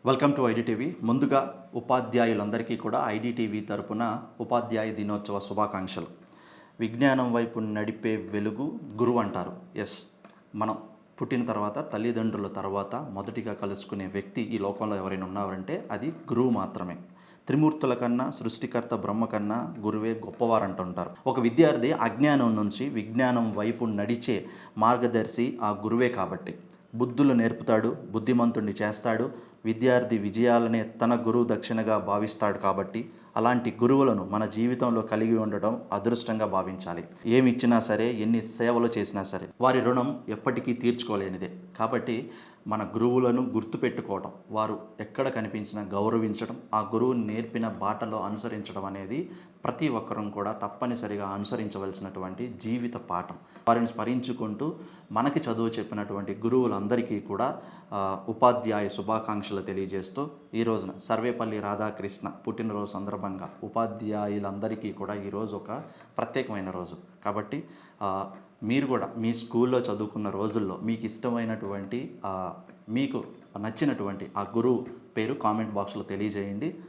Welcome to IDTV. ముందుగా ఉపాధ్యాయులందరికీ కూడా IDTV తరపున ఉపాధ్యాయ దినోత్సవ శుభాకాంక్షలు. విజ్ఞానం వైపు నడిపే వెలుగు గురువు అంటారు. ఎస్, మనం పుట్టిన తర్వాత తల్లిదండ్రుల తర్వాత మొదటిగా కలుసుకునే వ్యక్తి ఈ లోకంలో ఎవరైనా ఉన్నారంటే అది గురువు మాత్రమే. త్రిమూర్తుల కన్నా, సృష్టికర్త బ్రహ్మ కన్నా గురువే గొప్పవారు అంటుంటారు. ఒక విద్యార్థి అజ్ఞానం నుంచి విజ్ఞానం వైపు నడిచే మార్గదర్శి ఆ గురువే కాబట్టి బుద్ధులు నేర్పుతాడు, బుద్ధిమంతుణ్ణి చేస్తాడు. విద్యార్థి విజయాలనే తన గురువు దక్షిణగా భావిస్తాడు కాబట్టి అలాంటి గురువులను మన జీవితంలో కలిగి ఉండడం అదృష్టంగా భావించాలి. ఏమి ఇచ్చినా సరే, ఎన్ని సేవలు చేసినా సరే వారి రుణం ఎప్పటికీ తీర్చుకోలేనిదే. కాబట్టి మన గురువులను గుర్తుపెట్టుకోవడం, వారు ఎక్కడ కనిపించినా గౌరవించడం, ఆ గురువు నేర్పిన బాటలో అనుసరించడం అనేది ప్రతి ఒక్కరూ కూడా తప్పనిసరిగా అనుసరించవలసినటువంటి జీవిత పాఠం. వారిని స్మరించుకుంటూ మనకి చదువు చెప్పినటువంటి గురువులందరికీ కూడా ఉపాధ్యాయ శుభాకాంక్షలు తెలియజేస్తూ ఈ రోజున సర్వేపల్లి రాధాకృష్ణ పుట్టినరోజు సందర్భంగా ఉపాధ్యాయులందరికీ కూడా ఈరోజు ఒక ప్రత్యేకమైన రోజు. కాబట్టి మీరు కూడా మీ స్కూల్లో చదువుకున్న రోజుల్లో మీకు ఇష్టమైనటువంటి మీకు నచ్చినటువంటి ఆ గురువు పేరు కామెంట్ బాక్స్లో తెలియజేయండి.